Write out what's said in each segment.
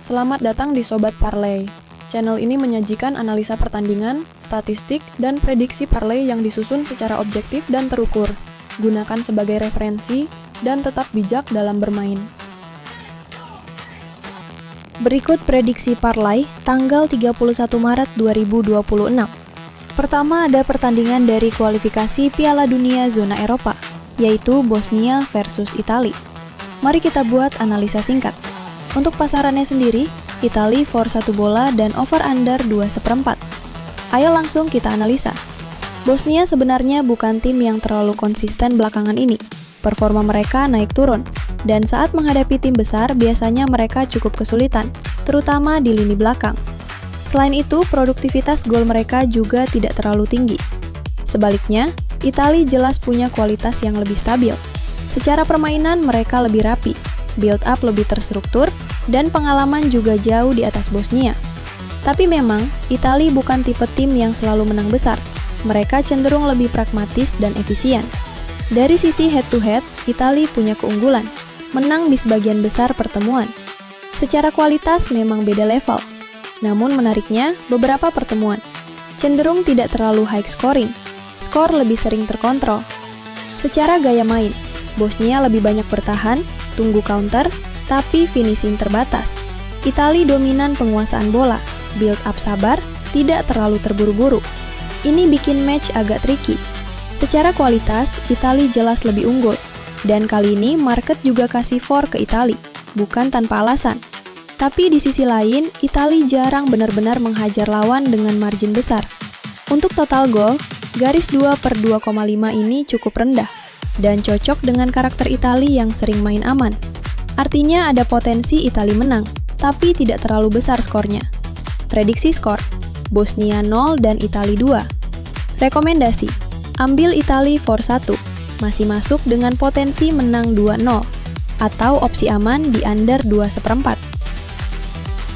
Selamat datang di Sobat Parlay. Channel ini menyajikan analisa pertandingan, statistik, dan prediksi parlay yang disusun secara objektif dan terukur. Gunakan sebagai referensi, dan tetap bijak dalam bermain. Berikut prediksi parlay tanggal 31 Maret 2026. Pertama ada pertandingan dari kualifikasi Piala Dunia Zona Eropa, yaitu Bosnia versus Italia. Mari kita buat analisa singkat. Untuk pasarannya sendiri, Italia for 1 bola dan over-under 2/4. Ayo langsung kita analisa. Bosnia sebenarnya bukan tim yang terlalu konsisten belakangan ini. Performa mereka naik turun, dan saat menghadapi tim besar biasanya mereka cukup kesulitan, terutama di lini belakang. Selain itu, produktivitas gol mereka juga tidak terlalu tinggi. Sebaliknya, Italia jelas punya kualitas yang lebih stabil. Secara permainan mereka lebih rapi, build up lebih terstruktur, dan pengalaman juga jauh di atas Bosnia. Tapi memang, Italia bukan tipe tim yang selalu menang besar. Mereka cenderung lebih pragmatis dan efisien. Dari sisi head-to-head, Italia punya keunggulan, menang di sebagian besar pertemuan. Secara kualitas memang beda level. Namun menariknya, beberapa pertemuan cenderung tidak terlalu high scoring. Skor lebih sering terkontrol. Secara gaya main, Bosnia lebih banyak bertahan, tunggu counter, tapi finishing terbatas. Italia dominan penguasaan bola, build up sabar, tidak terlalu terburu-buru. Ini bikin match agak tricky. Secara kualitas, Italia jelas lebih unggul. Dan kali ini market juga kasih for ke Italia, bukan tanpa alasan. Tapi di sisi lain, Italia jarang benar-benar menghajar lawan dengan margin besar. Untuk total gol, garis 2/2,5 ini cukup rendah, dan cocok dengan karakter Italia yang sering main aman. Artinya ada potensi Italia menang, tapi tidak terlalu besar skornya. Prediksi skor, Bosnia 0 dan Italia 2. Rekomendasi, ambil Italia for 1, masih masuk dengan potensi menang 2-0, atau opsi aman di under 2/4.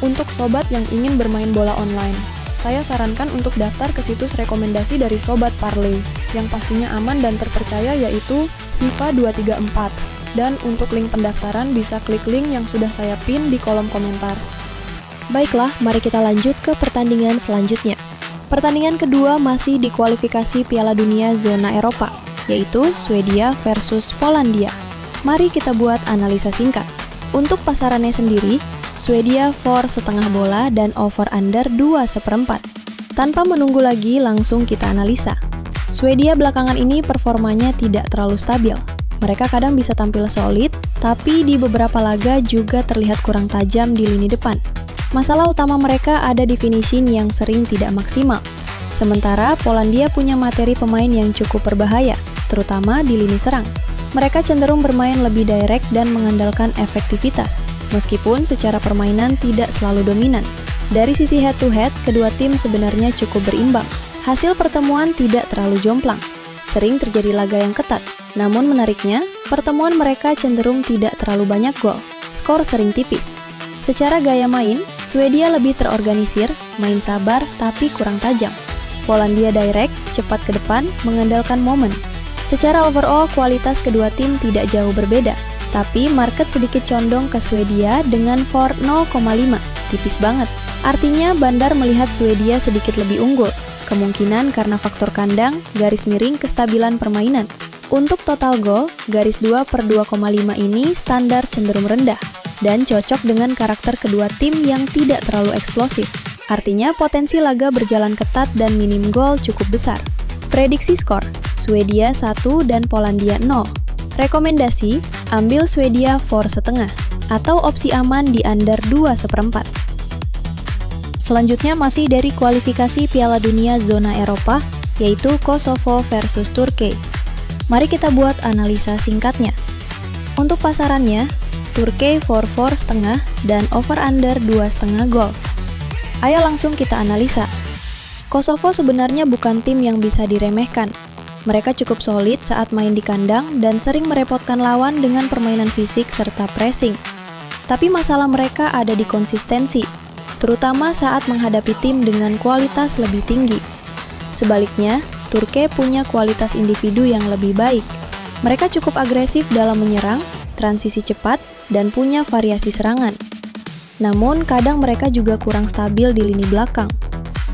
Untuk sobat yang ingin bermain bola online, saya sarankan untuk daftar ke situs rekomendasi dari Sobat Parlay, yang pastinya aman dan terpercaya yaitu FIFA 234. Dan untuk link pendaftaran bisa klik link yang sudah saya pin di kolom komentar. Baiklah, mari kita lanjut ke pertandingan selanjutnya. Pertandingan kedua masih di kualifikasi Piala Dunia Zona Eropa, yaitu Swedia versus Polandia. Mari kita buat analisa singkat. Untuk pasarannya sendiri, Swedia for setengah bola dan over-under 2/4. Tanpa menunggu lagi, langsung kita analisa. Swedia belakangan ini performanya tidak terlalu stabil. Mereka kadang bisa tampil solid, tapi di beberapa laga juga terlihat kurang tajam di lini depan. Masalah utama mereka ada di finishing yang sering tidak maksimal. Sementara Polandia punya materi pemain yang cukup berbahaya, terutama di lini serang. Mereka cenderung bermain lebih direct dan mengandalkan efektivitas, meskipun secara permainan tidak selalu dominan. Dari sisi head-to-head, kedua tim sebenarnya cukup berimbang. Hasil pertemuan tidak terlalu jomplang. Sering terjadi laga yang ketat. Namun menariknya, pertemuan mereka cenderung tidak terlalu banyak gol. Skor sering tipis. Secara gaya main, Swedia lebih terorganisir, main sabar tapi kurang tajam. Polandia direct, cepat ke depan, mengandalkan momen. Secara overall, kualitas kedua tim tidak jauh berbeda, tapi market sedikit condong ke Swedia dengan for 0,5, tipis banget. Artinya Bandar melihat Swedia sedikit lebih unggul, kemungkinan karena faktor kandang, garis miring kestabilan permainan. Untuk total gol, garis 2/2,5 ini standar cenderung rendah, dan cocok dengan karakter kedua tim yang tidak terlalu eksplosif. Artinya potensi laga berjalan ketat dan minim gol cukup besar. Prediksi skor, Swedia 1 dan Polandia 0. Rekomendasi, ambil Swedia for setengah, atau opsi aman di under 2/4. Selanjutnya masih dari kualifikasi Piala Dunia Zona Eropa, yaitu Kosovo versus Turki. Mari kita buat analisa singkatnya. Untuk pasarannya, Turki for 4,5 dan over-under 2,5 gol. Ayo langsung kita analisa. Kosovo sebenarnya bukan tim yang bisa diremehkan. Mereka cukup solid saat main di kandang dan sering merepotkan lawan dengan permainan fisik serta pressing. Tapi masalah mereka ada di konsistensi, terutama saat menghadapi tim dengan kualitas lebih tinggi. Sebaliknya, Turki punya kualitas individu yang lebih baik. Mereka cukup agresif dalam menyerang, transisi cepat, dan punya variasi serangan. Namun, kadang mereka juga kurang stabil di lini belakang.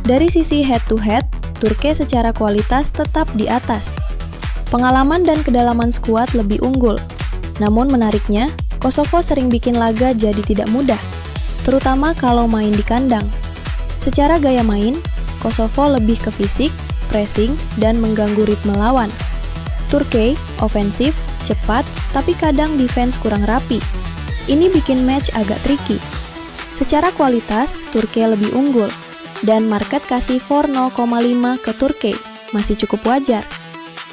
Dari sisi head-to-head, Turki secara kualitas tetap di atas. Pengalaman dan kedalaman skuad lebih unggul. Namun menariknya, Kosovo sering bikin laga jadi tidak mudah, terutama kalau main di kandang. Secara gaya main, Kosovo lebih ke fisik, pressing, dan mengganggu ritme lawan. Turki ofensif, cepat, tapi kadang defense kurang rapi. Ini bikin match agak tricky. Secara kualitas, Turki lebih unggul, dan market kasih 4,05 ke Turki, masih cukup wajar.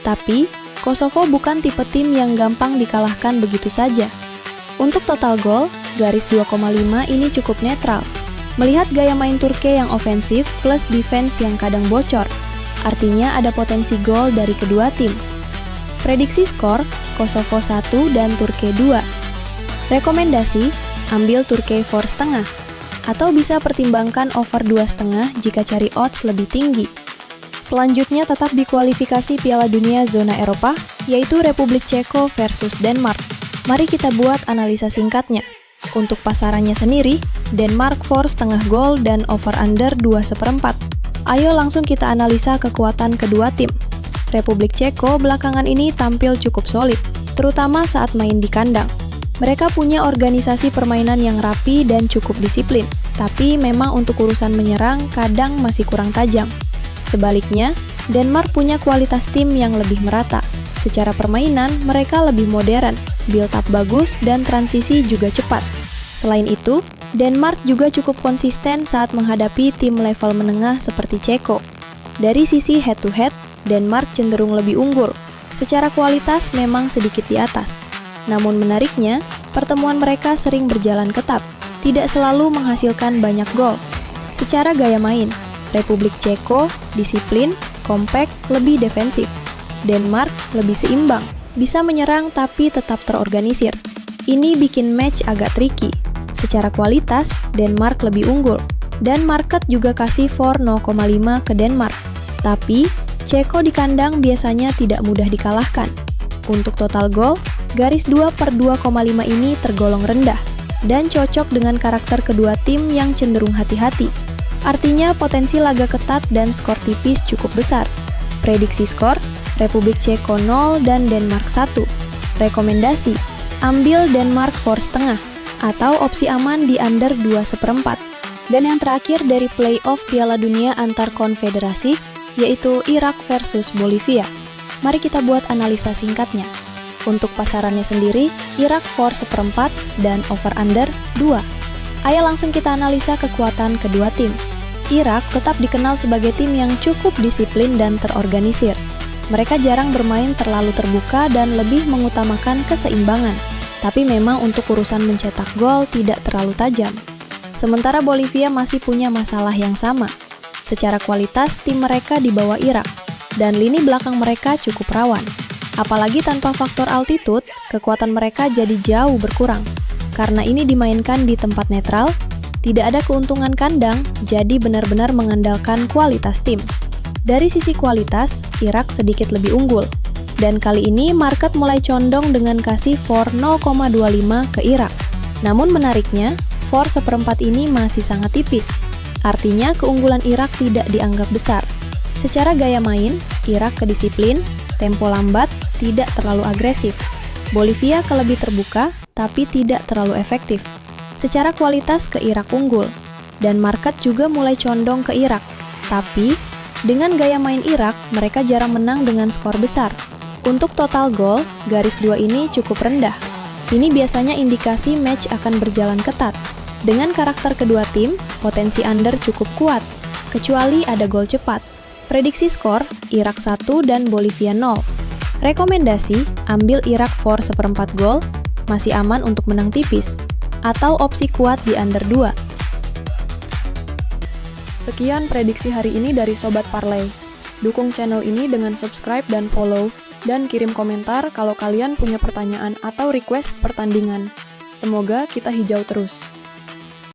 Tapi, Kosovo bukan tipe tim yang gampang dikalahkan begitu saja. Untuk total gol, garis 2,5 ini cukup netral. Melihat gaya main Turki yang ofensif plus defense yang kadang bocor, artinya ada potensi gol dari kedua tim. Prediksi skor, Kosovo 1 dan Turki 2. Rekomendasi, ambil Turki 4,5, atau bisa pertimbangkan over 2,5 jika cari odds lebih tinggi. Selanjutnya tetap di kualifikasi Piala Dunia zona Eropa, yaitu Republik Ceko versus Denmark. Mari kita buat analisa singkatnya. Untuk pasarannya sendiri, Denmark 4,5 gol dan over-under 2/4. Ayo langsung kita analisa kekuatan kedua tim. Republik Ceko belakangan ini tampil cukup solid, terutama saat main di kandang. Mereka punya organisasi permainan yang rapi dan cukup disiplin, tapi memang untuk urusan menyerang kadang masih kurang tajam. Sebaliknya, Denmark punya kualitas tim yang lebih merata. Secara permainan, mereka lebih modern, build up bagus, dan transisi juga cepat. Selain itu, Denmark juga cukup konsisten saat menghadapi tim level menengah seperti Ceko. Dari sisi head-to-head, Denmark cenderung lebih unggul. Secara kualitas memang sedikit di atas. Namun menariknya, pertemuan mereka sering berjalan ketat, tidak selalu menghasilkan banyak gol. Secara gaya main, Republik Ceko disiplin, kompak, lebih defensif. Denmark lebih seimbang, bisa menyerang tapi tetap terorganisir. Ini bikin match agak tricky. Secara kualitas, Denmark lebih unggul, dan market juga kasih 4,05 ke Denmark. Tapi, Ceko di kandang biasanya tidak mudah dikalahkan. Untuk total gol, garis 2/2,5 ini tergolong rendah, dan cocok dengan karakter kedua tim yang cenderung hati-hati. Artinya potensi laga ketat dan skor tipis cukup besar. Prediksi skor, Republik Ceko 0 dan Denmark 1. Rekomendasi, ambil Denmark 4,5 atau opsi aman di under 2/4. Dan yang terakhir dari playoff Piala Dunia antar konfederasi, yaitu Irak versus Bolivia. Mari kita buat analisa singkatnya. Untuk pasarannya sendiri, Irak 4/4 dan over-under 2. Ayo langsung kita analisa kekuatan kedua tim. Irak tetap dikenal sebagai tim yang cukup disiplin dan terorganisir. Mereka jarang bermain terlalu terbuka dan lebih mengutamakan keseimbangan. Tapi memang untuk urusan mencetak gol tidak terlalu tajam. Sementara Bolivia masih punya masalah yang sama. Secara kualitas, tim mereka di bawah Irak, dan lini belakang mereka cukup rawan. Apalagi tanpa faktor altitude, kekuatan mereka jadi jauh berkurang. Karena ini dimainkan di tempat netral, tidak ada keuntungan kandang, jadi benar-benar mengandalkan kualitas tim. Dari sisi kualitas, Irak sedikit lebih unggul. Dan kali ini market mulai condong dengan kasih 4,025 ke Irak. Namun menariknya, 4/4 ini masih sangat tipis. Artinya keunggulan Irak tidak dianggap besar. Secara gaya main, Irak kedisiplin, tempo lambat, tidak terlalu agresif. Bolivia ke lebih terbuka, tapi tidak terlalu efektif. Secara kualitas ke Irak unggul, dan market juga mulai condong ke Irak. Tapi, dengan gaya main Irak, mereka jarang menang dengan skor besar. Untuk total gol, garis 2 ini cukup rendah. Ini biasanya indikasi match akan berjalan ketat. Dengan karakter kedua tim, potensi under cukup kuat, kecuali ada gol cepat. Prediksi skor, Irak 1 dan Bolivia 0. Rekomendasi, ambil Irak 4/4 gol, masih aman untuk menang tipis. Atau opsi kuat di under 2. Sekian prediksi hari ini dari Sobat Parlay. Dukung channel ini dengan subscribe dan follow, dan kirim komentar kalau kalian punya pertanyaan atau request pertandingan. Semoga kita hijau terus.